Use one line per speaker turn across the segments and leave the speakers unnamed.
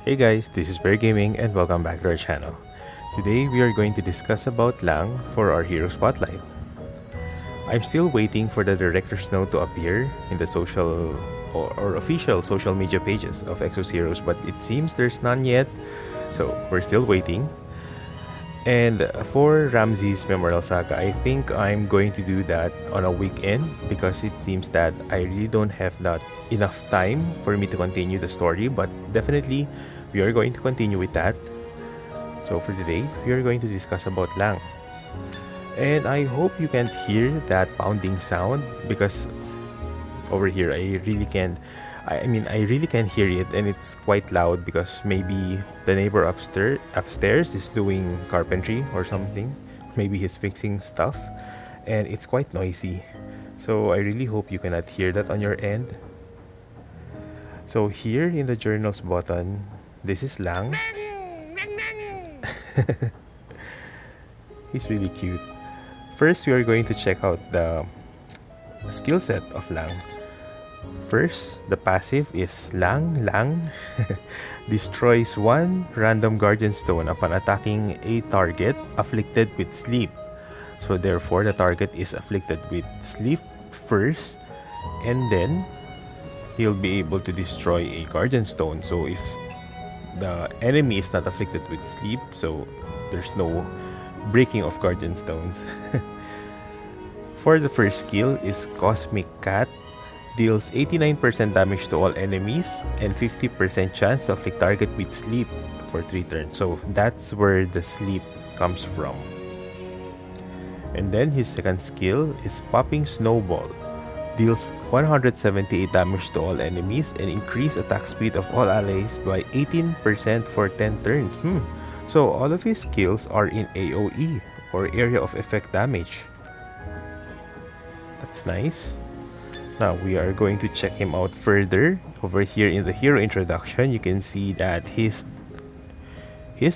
Hey guys, this is Bear Gaming and welcome back to our channel. Today we are going to discuss about Lang for our hero spotlight. I'm still waiting for the director's note to appear in the social or official social media pages of Exos Heroes, but it seems there's none yet, so we're still waiting. And for Ramsey's Memorial Saga, I think I'm going to do that on a weekend because it seems that I really don't have that enough time for me to continue the story, but definitely we are going to continue with that. So for today, we are going to discuss about Lang. And I hope you can't hear that pounding sound because over here I really can't I really can hear it, and it's quite loud because maybe the neighbor upstairs is doing carpentry or something. Maybe he's fixing stuff and it's quite noisy. So I really hope you cannot hear that on your end. So here in the journals button, this is Lang. He's really cute. First, we are going to check out the skill set of Lang. First, the passive is Lang. Destroys one random guardian stone upon attacking a target afflicted with sleep. So therefore, the target is afflicted with sleep first, and then he'll be able to destroy a guardian stone. So if the enemy is not afflicted with sleep, so there's no breaking of guardian stones. For the first skill is Cosmic Cat. Deals 89% damage to all enemies and 50% chance to afflict target with sleep for 3 turns. So that's where the sleep comes from. And then his second skill is Popping Snowball. Deals 178 damage to all enemies and increase attack speed of all allies by 18% for 10 turns. So all of his skills are in AoE or area of effect damage. That's nice. Now we are going to check him out further. Over here in the hero introduction, you can see that he's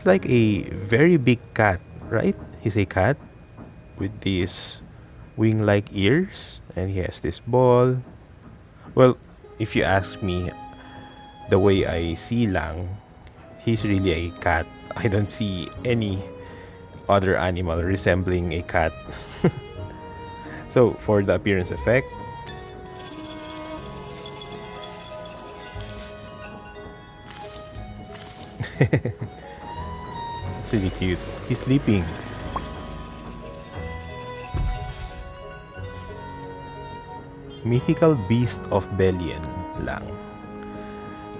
like a very big cat, right? He's a cat with these wing-like ears, and he has this ball. Well, if you ask me, the way I see Lang, he's really a cat. I don't see any other animal resembling a cat. So for the appearance effect, it's really cute. He's sleeping. Mythical Beast of Belien Lang.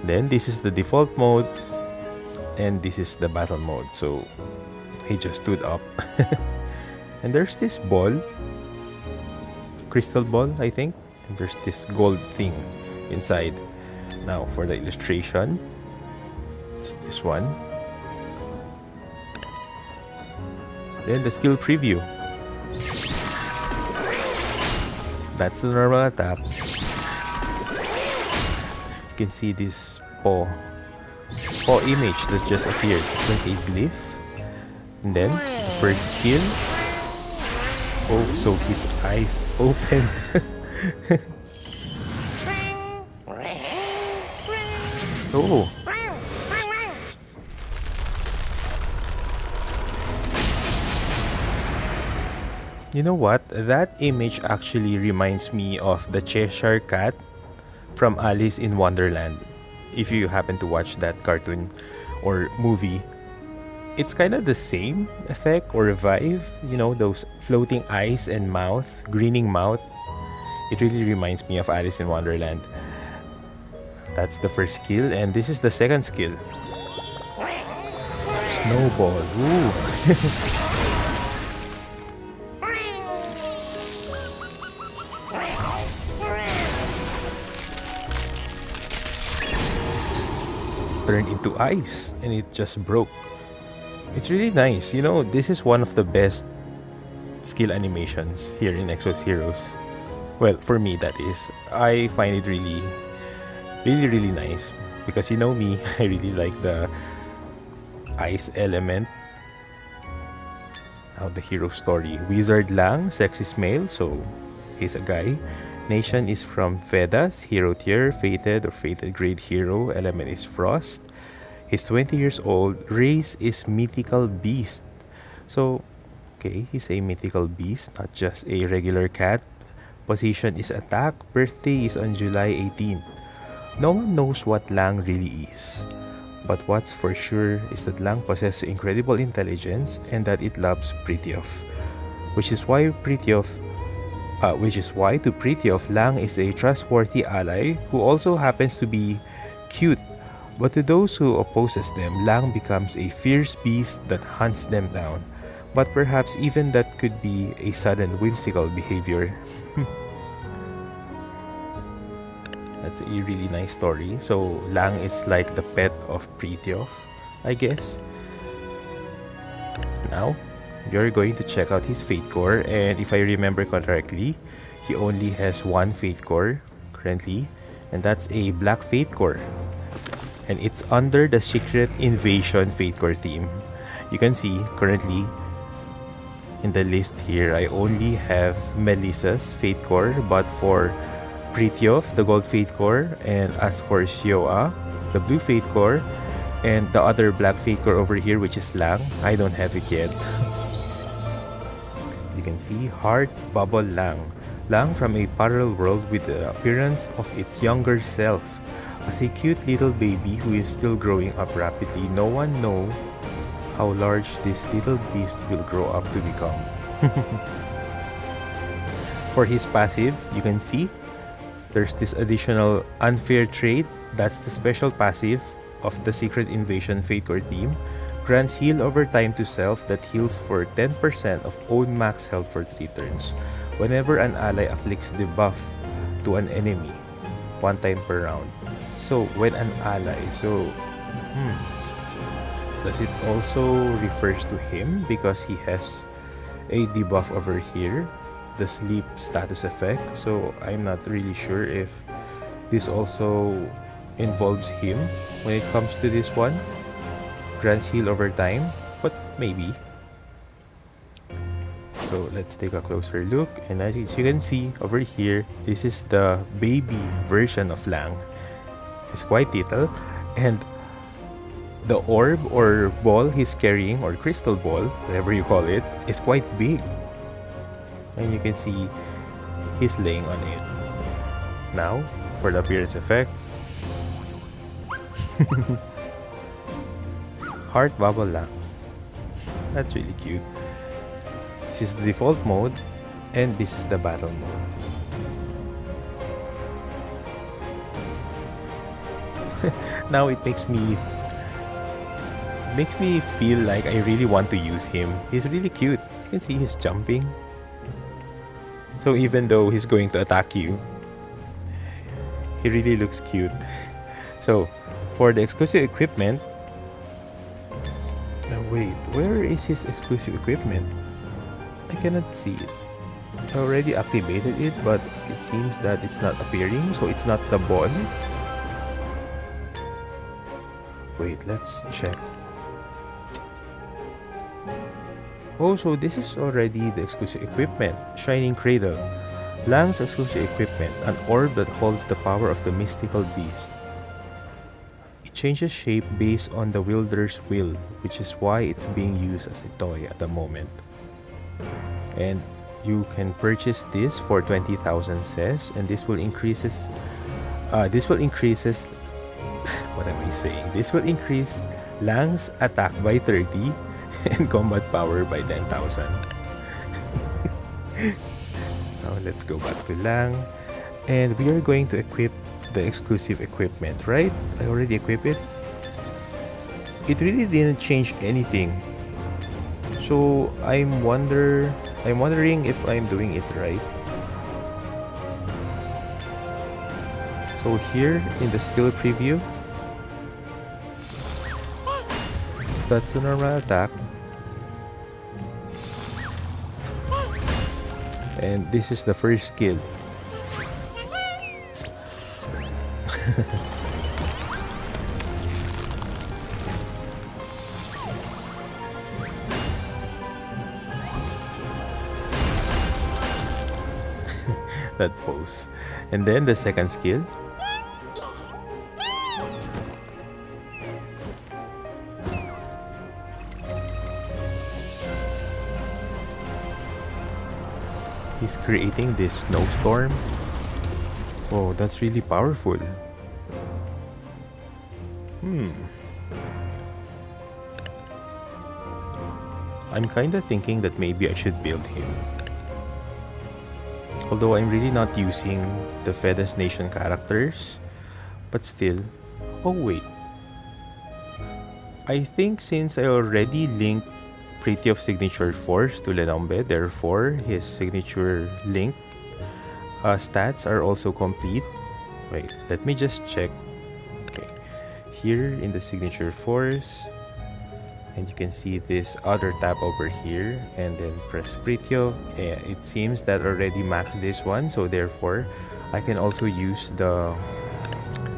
Then this is the default mode, and this is the battle mode. So he just stood up. And there's this ball, crystal ball, I think, and there's this gold thing inside. Now for the illustration, it's this one. Then the skill preview. That's the normal attack. You can see this paw image that just appeared. It's like a glyph. And then first skill. Oh, so his eyes open. Oh. You know what? That image actually reminds me of the Cheshire Cat from Alice in Wonderland. If you happen to watch that cartoon or movie, it's kind of the same effect or vibe. You know, those floating eyes and mouth, grinning mouth. It really reminds me of Alice in Wonderland. That's the first skill, and this is the second skill. Snowball. Ooh. Turned into ice, and it just broke. It's really nice. You know, this is one of the best skill animations here in Exos Heroes. Well, for me that is. I find it really nice because you know me, I really like the ice element. Now the hero story. Wizard Lang, sexist male, so he's a guy. Nation is from Vedas, hero tier, fated or fated grade hero. Element is frost. He's 20 years old. Race is mythical beast. So, okay, he's a mythical beast, not just a regular cat. Position is attack. Birthday is on July 18th. No one knows what Lang really is. But what's for sure is that Lang possesses incredible intelligence and that it loves Prithiof. Which is why to Prithiof, Lang is a trustworthy ally who also happens to be cute. But to those who opposes them, Lang becomes a fierce beast that hunts them down. But perhaps even that could be a sudden whimsical behavior. That's a really nice story. So Lang is like the pet of Prithiof, I guess. Now, you're going to check out his fate core, and if I remember correctly, he only has one fate core currently, and that's a black fate core. And it's under the Secret Invasion fate core theme. You can see currently in the list here, I only have Melissa's fate core, but for Prithiof, the gold fate core, and as for Xioa, the blue fate core, and the other black fate core over here, which is Lang, I don't have it yet. You can see Heart Bubble Lang. Lang from a parallel world with the appearance of its younger self. As a cute little baby who is still growing up rapidly, no one knows how large this little beast will grow up to become. For his passive, you can see there's this additional unfair trait. That's the special passive of the Secret Invasion Fate Core team. Grants heal over time to self that heals for 10% of own max health for 3 turns. Whenever an ally afflicts debuff to an enemy, 1 time per round. So when an ally, does it also refers to him because he has a debuff over here, the sleep status effect? So I'm not really sure if this also involves him when it comes to this one. Grants heal over time, but maybe. So let's take a closer look, and as you can see over here, this is the baby version of Lang. It's quite little, and the orb or ball he's carrying, or crystal ball, whatever you call it, is quite big. And you can see he's laying on it. Now, for the appearance effect. Heart Bubble Lang. That's really cute. This is the default mode, and this is the battle mode. Now it makes me feel like I really want to use him. He's really cute. You can see he's jumping. So even though he's going to attack you, he really looks cute. So for the exclusive equipment, wait, where is his exclusive equipment? I cannot see it. I already activated it, but it seems that it's not appearing, so it's not the ball. Wait, let's check. Oh, so this is already the exclusive equipment. Shining Cradle. Lang's exclusive equipment, an orb that holds the power of the mystical beast. It changes shape based on the wielder's will, which is why it's being used as a toy at the moment. And you can purchase this for 20,000 CES, and this will increases what am I saying? This will increase Lang's attack by 30 and combat power by 10,000. Now let's go back to Lang, and we are going to equip the exclusive equipment, right? I already equipped it. It really didn't change anything, so I'm wondering if I'm doing it right. So here in the skill preview, that's the normal attack, and this is the first skill. That pose. And then the second skill. He's creating this snowstorm. Oh, that's really powerful. I'm kinda thinking that maybe I should build him. Although I'm really not using the Fedes Nation characters. But still. Oh wait. I think since I already linked Pretty of Signature Force to Lenombe, therefore his signature link stats are also complete. Wait, let me just check. Okay, here in the Signature Force, and you can see this other tab over here, and then press Pretty. It seems that already maxed this one, so therefore I can also use the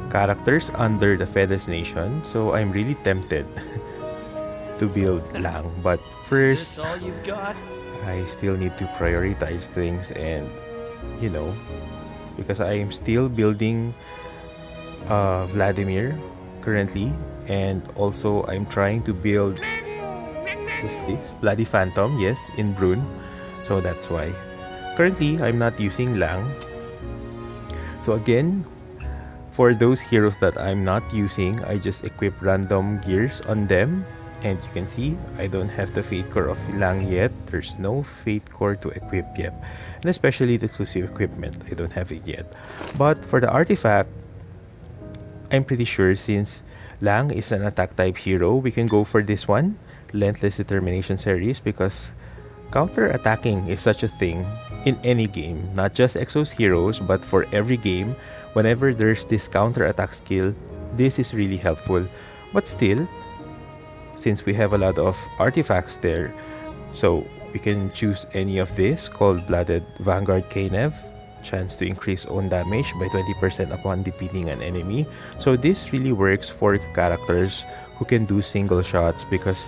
characters under the Fedes Nation. So I'm really tempted to build Lang, but first
all you've got?
I still need to prioritize things, and you know, because I am still building Vladimir currently, and also I'm trying to build who's this? Bloody Phantom, yes, in Brune. So that's why. Currently I'm not using Lang. So again, for those heroes that I'm not using, I just equip random gears on them. And you can see, I don't have the Fate Core of Lang yet. There's no Fate Core to equip yet. And especially the exclusive equipment, I don't have it yet. But for the artifact, I'm pretty sure since Lang is an attack type hero, we can go for this one, Relentless Determination series, because counter-attacking is such a thing in any game, not just Exos Heroes, but for every game. Whenever there's this counter-attack skill, this is really helpful. But still, since we have a lot of artifacts there, so we can choose any of this. Cold-Blooded Vanguard Knev, chance to increase own damage by 20% upon defeating an enemy. So this really works for characters who can do single shots, because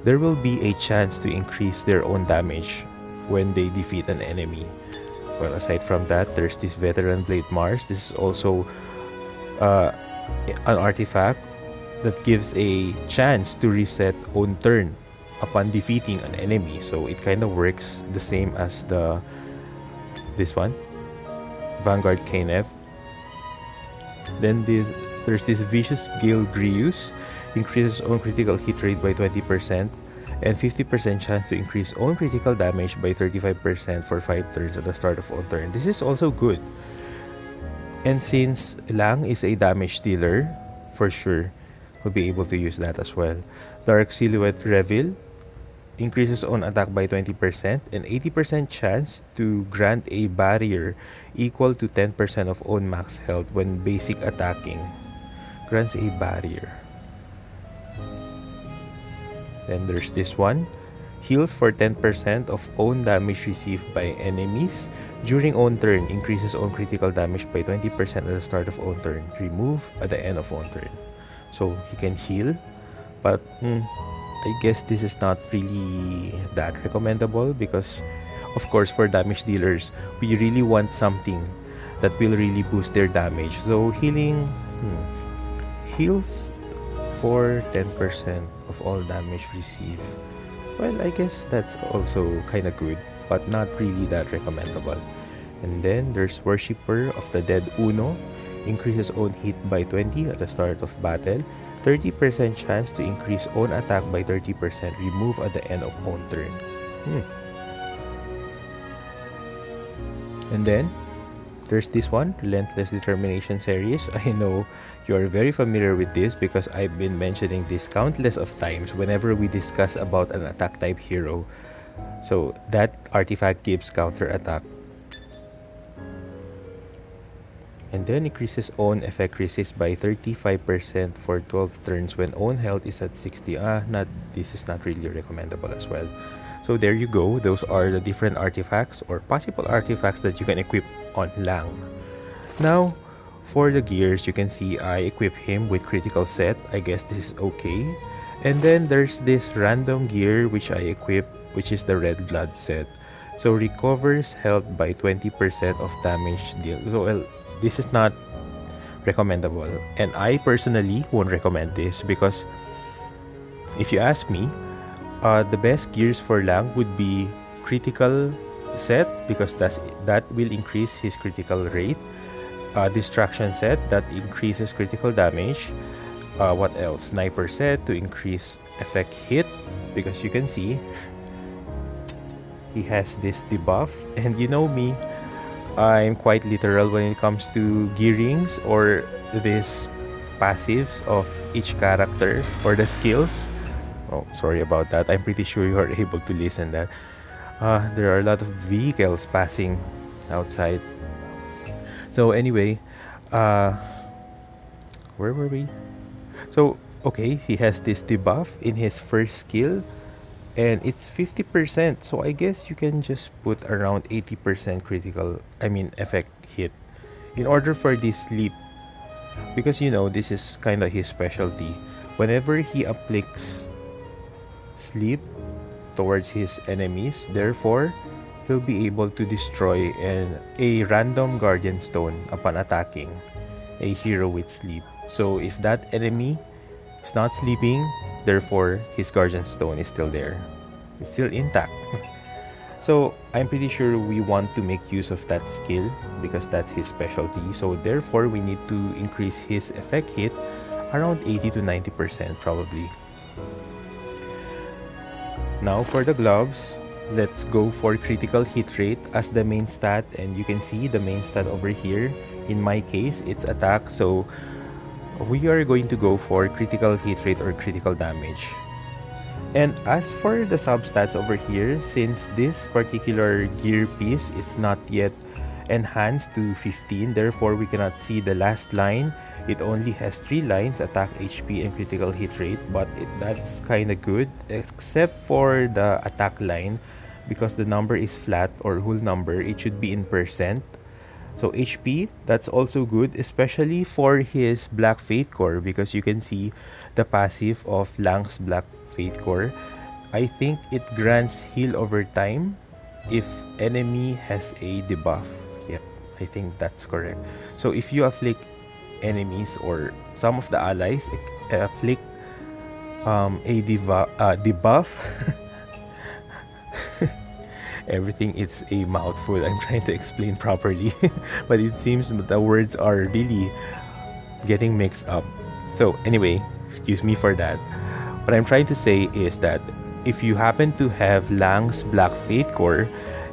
there will be a chance to increase their own damage when they defeat an enemy. Well, aside from that, there's this Veteran Blade Mars. This is also an artifact that gives a chance to reset own turn upon defeating an enemy. So it kind of works the same as this one, Vanguard Knev. Then there's this Vicious Gale Grius, increases own critical hit rate by 20% and 50% chance to increase own critical damage by 35% for 5 turns at the start of own turn. This is also good. And since Lang is a damage dealer, for sure, we'll be able to use that as well. Dark Silhouette Reveal increases own attack by 20% and 80% chance to grant a barrier equal to 10% of own max health when basic attacking. Grants a barrier. Then there's this one. Heals for 10% of own damage received by enemies during own turn. Increases own critical damage by 20% at the start of own turn. Remove at the end of own turn. So he can heal, but I guess this is not really that recommendable, because of course for damage dealers we really want something that will really boost their damage. So healing heals for 10% of all damage received. Well, I guess that's also kind of good, but not really that recommendable. And then there's Worshipper of the Dead Uno. Increases own hit by 20 at the start of battle. 30% chance to increase own attack by 30%. Remove at the end of own turn. And then there's this one, Relentless Determination series. I know you're very familiar with this because I've been mentioning this countless of times whenever we discuss about an attack type hero. So that artifact gives counter attack. And then increases own effect resist by 35% for 12 turns when own health is at 60. This is not really recommendable as well. So there you go. Those are the different artifacts or possible artifacts that you can equip on Lang. Now, for the gears, you can see I equip him with critical set. I guess this is okay. And then there's this random gear which I equip, which is the Red Blood set. So recovers health by 20% of damage deal. So well, this is not recommendable, and I personally won't recommend this because if you ask me, the best gears for Lang would be critical set because that will increase his critical rate. Distraction set that increases critical damage. What else? Sniper set to increase effect hit because you can see he has this debuff, and you know me, I'm quite literal when it comes to gearings or this passives of each character or the skills. Oh, sorry about that. I'm pretty sure you are able to listen that. There are a lot of vehicles passing outside. So anyway, uh, where were we? So okay, he has this debuff in his first skill, and it's 50%. So I guess you can just put around 80% critical. I mean effect hit, in order for this sleep, because you know this is kind of his specialty. Whenever he appliques sleep towards his enemies, therefore he'll be able to destroy a random guardian stone upon attacking a hero with sleep. So if that enemy is not sleeping, therefore his guardian stone is still there. It's still intact. So I'm pretty sure we want to make use of that skill because that's his specialty. So therefore we need to increase his effect hit around 80 to 90% probably. Now for the gloves, let's go for critical hit rate as the main stat, and you can see the main stat over here. In my case, it's attack, so we are going to go for critical hit rate or critical damage. And as for the substats over here, since this particular gear piece is not yet enhanced to 15, therefore we cannot see the last line. It only has 3 lines: attack, HP, and critical hit rate, but that's kind of good except for the attack line, because the number is flat or whole number. It should be in percent. So HP, that's also good, especially for his Black Faith Core, because you can see the passive of Lang's Black Faith Core. I think it grants heal over time if enemy has a debuff. Yep, I think that's correct. So if you afflict enemies or some of the allies afflict debuff, everything is a mouthful. I'm trying to explain properly, but it seems that the words are really getting mixed up. So anyway, excuse me for that. What I'm trying to say is that if you happen to have Lang's Black Faith Core,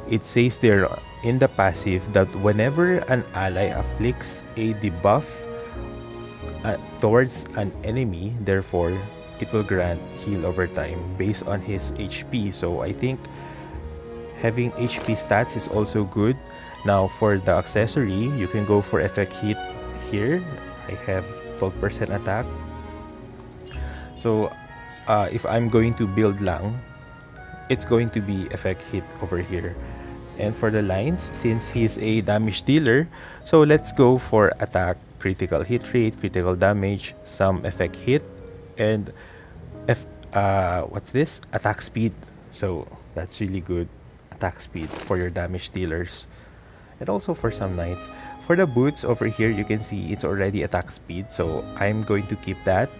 it says there in the passive that whenever an ally afflicts a debuff towards an enemy, therefore it will grant heal over time based on his HP. So I think having HP stats is also good. Now for the accessory, you can go for effect hit here. I have 12% attack. So if I'm going to build Lang, it's going to be effect hit over here. And for the lines, since he's a damage dealer, so let's go for attack, critical hit rate, critical damage, some effect hit, and what's this? Attack speed. So that's really good. Attack speed for your damage dealers, and also for some knights. For the boots over here, you can see it's already attack speed, so I'm going to keep that.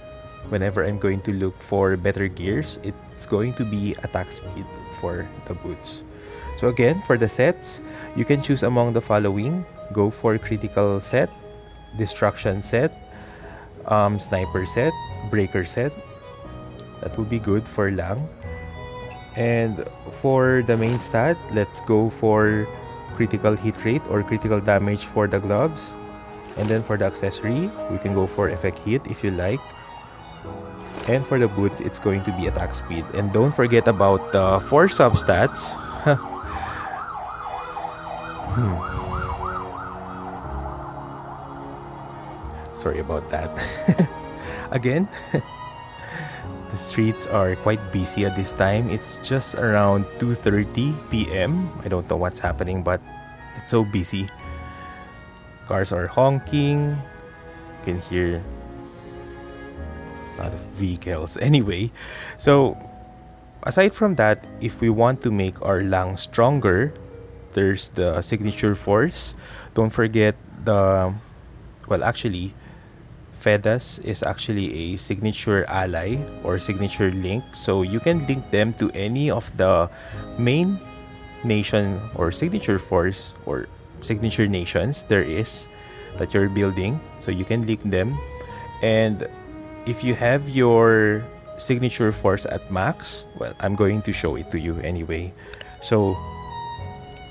Whenever I'm going to look for better gears, it's going to be attack speed for the boots. So again, for the sets, you can choose among the following. Go for critical set, destruction set, sniper set, breaker set. That will be good for Lang. And for the main stat, let's go for critical hit rate or critical damage for the gloves. And then for the accessory, we can go for effect hit if you like. And for the boots, it's going to be attack speed. And don't forget about the 4 substats. Sorry about that. Again, the streets are quite busy at this time. It's just around 2:30 p.m. I don't know what's happening, but it's so busy. Cars are honking. You can hear a lot of vehicles. Anyway, so aside from that, if we want to make our Lang stronger, there's the signature force. Don't forget the, well, actually, Fedas is actually a signature ally or signature link, so you can link them to any of the main nation or signature force or signature nations there is that you're building. So you can link them. And if you have your signature force at max, well, I'm going to show it to you anyway. So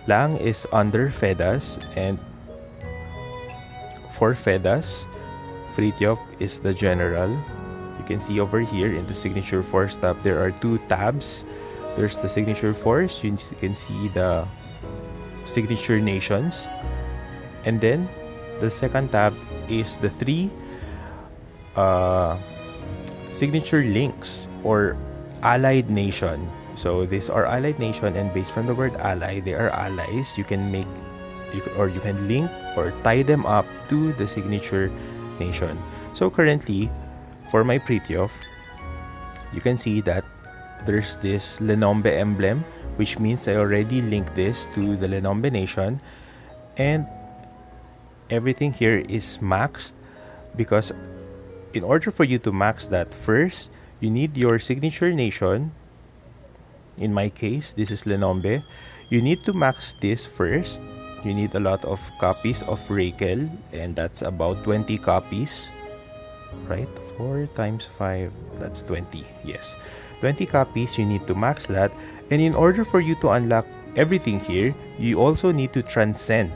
Lang is under Fedas, and for Fedas, Fritjof is the general. You can see over here in the signature force tab, there are two tabs. There's the signature force, you can see the signature nations, and then the second tab is the three signature links or allied nation. So these are allied nation, and based from the word ally, they are allies. You can make you can link or tie them up to the signature nation. So currently for my Fritjof, you can see that there's this Lenombe emblem, which means I already linked this to the Lenombe nation, and everything here is maxed, because in order for you to max that, first you need your signature nation. In my case, this is Lenombe. You need to max this first. You need a lot of copies of Rakel, and that's about 20 copies, right? 4 times 5, that's 20. Yes, 20 copies. You need to max that. And in order for you to unlock everything here, you also need to transcend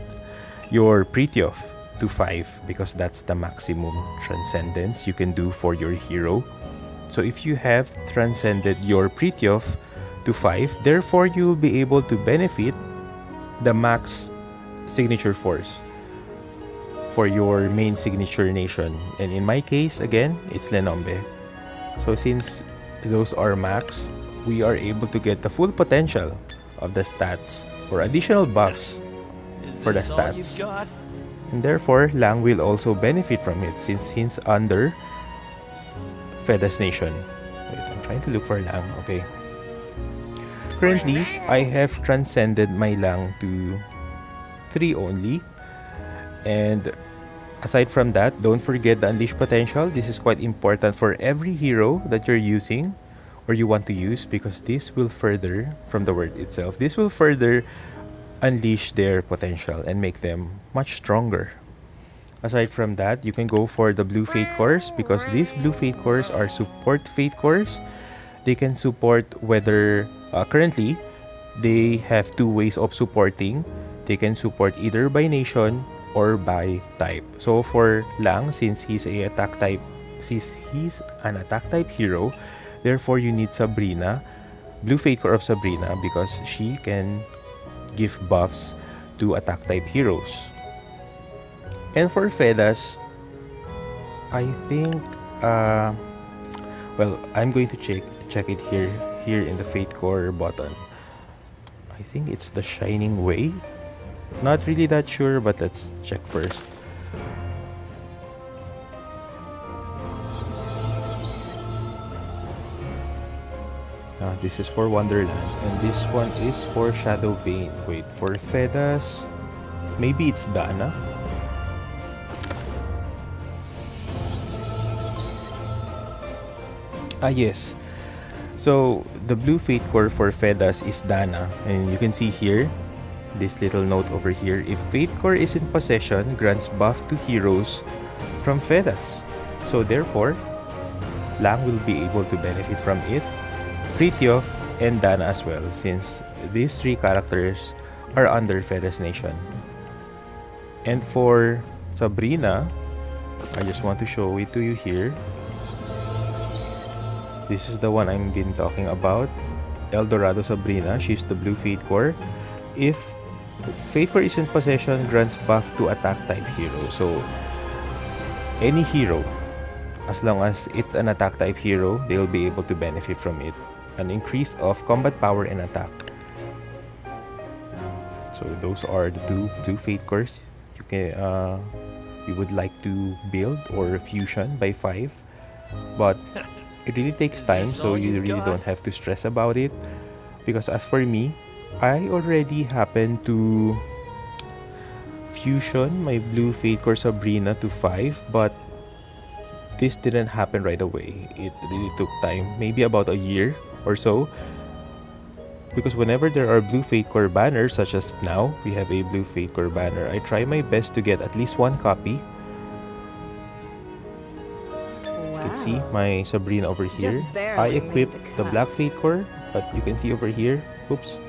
your Fritjof to 5, because that's the maximum transcendence you can do for your hero. So if you have transcended your Fritjof to 5, therefore you will be able to benefit the max signature force for your main signature nation. And in my case, again, it's Lenombe. So since those are max, we are able to get the full potential of the stats or additional buffs for the stats. And therefore, Lang will also benefit from it, since he's under Fedas Nation. Wait, I'm trying to look for Lang. Okay. Currently, I have transcended my Lang to 3 only. And aside from that, don't forget the Unleash Potential. This is quite important for every hero that you're using or you want to use, because this will further, from the word itself, this will further unleash their potential and make them much stronger. Aside from that, you can go for the Blue Fate Cores, because these Blue Fate Cores are support Fate Cores. They can support whether currently they have 2 ways of supporting. They can support either by nation or by type. So for Lang, since he's an attack type hero, therefore you need Sabrina, Blue Fate Core of Sabrina, because she can give buffs to attack type heroes. And for Fedas, I think well, I'm going to check it here in the Fate Core button. I think it's the Shining Way. Not really that sure, but let's check first. This is for Wonderland, and this one is for Shadow Bane. Wait, for Fedas, maybe it's Dana. Yes. So the Blue Fate Core for Fedas is Dana, and you can see here this little note over here. If Fate Core is in possession, grants buff to heroes from Fedas. So therefore, Lang will be able to benefit from it, Fritjof, and Dana as well, since these 3 characters are under Fedas Nation. And for Sabrina, I just want to show it to you here. This is the one I've been talking about, Eldorado Sabrina. She's the Blue Fate Core. If Fate Core is in possession, grants buff to attack type hero. So any hero, as long as it's an attack type hero, they'll be able to benefit from it. An increase of combat power and attack. So those are the 2 Blue Fate Cores you can you would like to build or fusion by 5, but it really takes time, so you really don't have to stress about it. Because as for me, I already happened to fusion my Blue Fate Core Sabrina to 5, but this didn't happen right away. It really took time, maybe about a year or so. because whenever there are blue Fate Core banners, such as now, we have a blue Fate Core banner, I try my best to get at least one copy. You can see my Sabrina over here. I equipped the black Fate Core, but you can see over here, oops.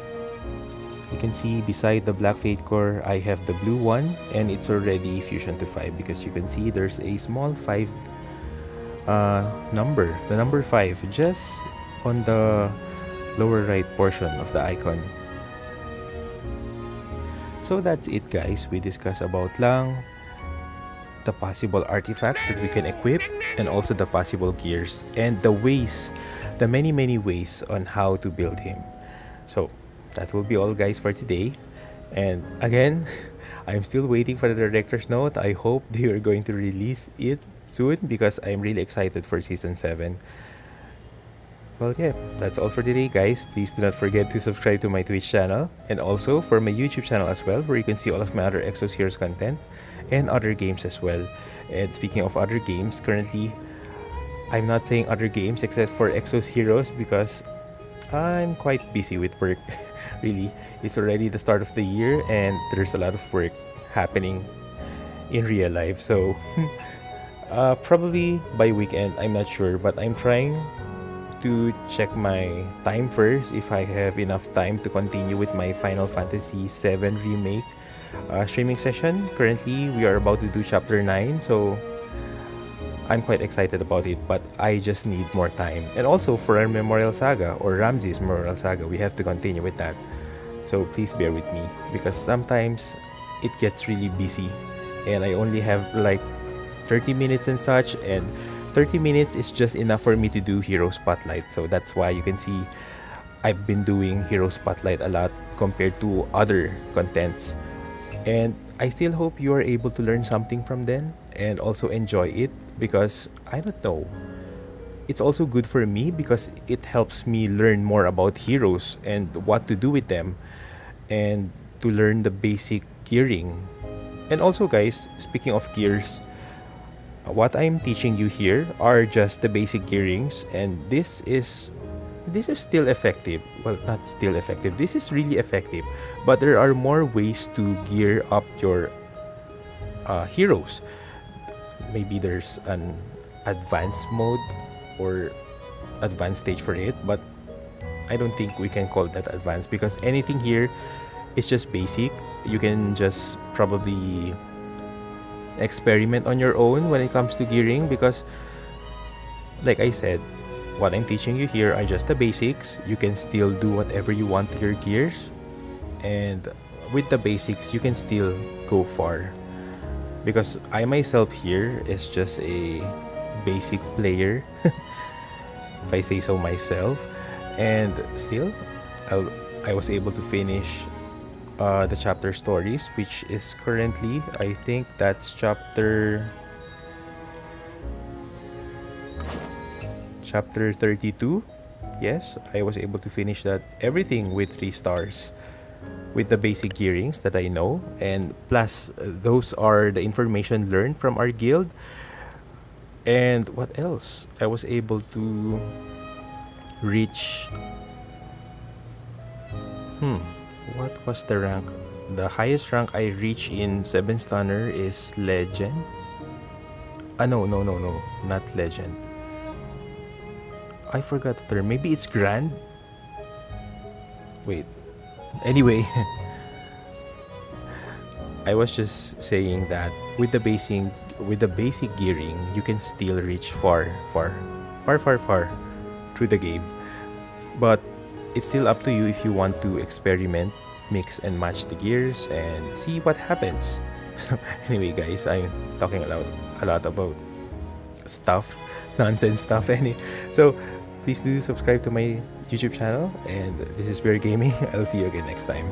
You can see beside the black Fate Core, I have the blue one, and it's already fusion to 5 because you can see there's a small 5 number, the number 5, just on the lower right portion of the icon. So that's it, guys. We discussed about lang, the possible artifacts that we can equip, and also the possible gears, and the ways, the many ways on how to build him. So that will be all, guys, for today. And again, I'm still waiting for the director's note. I hope they are going to release it soon because I'm really excited for season 7. Well, yeah, that's all for today, guys. Please do not forget to subscribe to my Twitch channel and also for my YouTube channel as well, where you can see all of my other Exos Heroes content and other games as well. And speaking of other games, currently I'm not playing other games except for Exos Heroes because I'm quite busy with work. Really, it's already the start of the year and there's a lot of work happening in real life. So probably by weekend, I'm not sure, but I'm trying to check my time first if I have enough time to continue with my Final Fantasy VII Remake streaming session. Currently, we are about to do chapter 9, so I'm quite excited about it, but I just need more time. And also for our Memorial Saga, or Ramses Memorial Saga, we have to continue with that. So please bear with me, because sometimes it gets really busy, and I only have like 30 minutes and such, and 30 minutes is just enough for me to do Hero Spotlight. So that's why you can see I've been doing Hero Spotlight a lot compared to other contents. And I still hope you are able to learn something from them and also enjoy it, because I don't know, it's also good for me because it helps me learn more about heroes and what to do with them and to learn the basic gearing. And also, guys, speaking of gears, what I'm teaching you here are just the basic gearings, and this is still effective. Well, not still effective, this is really effective, but there are more ways to gear up your heroes. Maybe there's an advanced mode or advanced stage for it, but I don't think we can call that advanced because anything here is just basic. You can just probably experiment on your own when it comes to gearing, because like I said, what I'm teaching you here are just the basics. You can still do whatever you want to your gears, and with the basics you can still go far, because I myself here is just a basic player if I say so myself, and still I was able to finish the chapter stories, which is currently, I think that's chapter 32. Yes, I was able to finish that, everything with 3 stars with the basic gearings that I know, and plus those are the information learned from our guild. And what else? I was able to reach what was the rank? The highest rank I reached in 7 Stunner is Legend. No, not Legend. I forgot the term. Maybe it's Grand? Wait. Anyway, I was just saying that with the basic gearing, you can still reach far through the game. But it's still up to you if you want to experiment, mix and match the gears and see what happens. Anyway, guys, I'm talking a lot about stuff, nonsense stuff. So please do subscribe to my YouTube channel, and this is Bear Gaming. I'll see you again next time.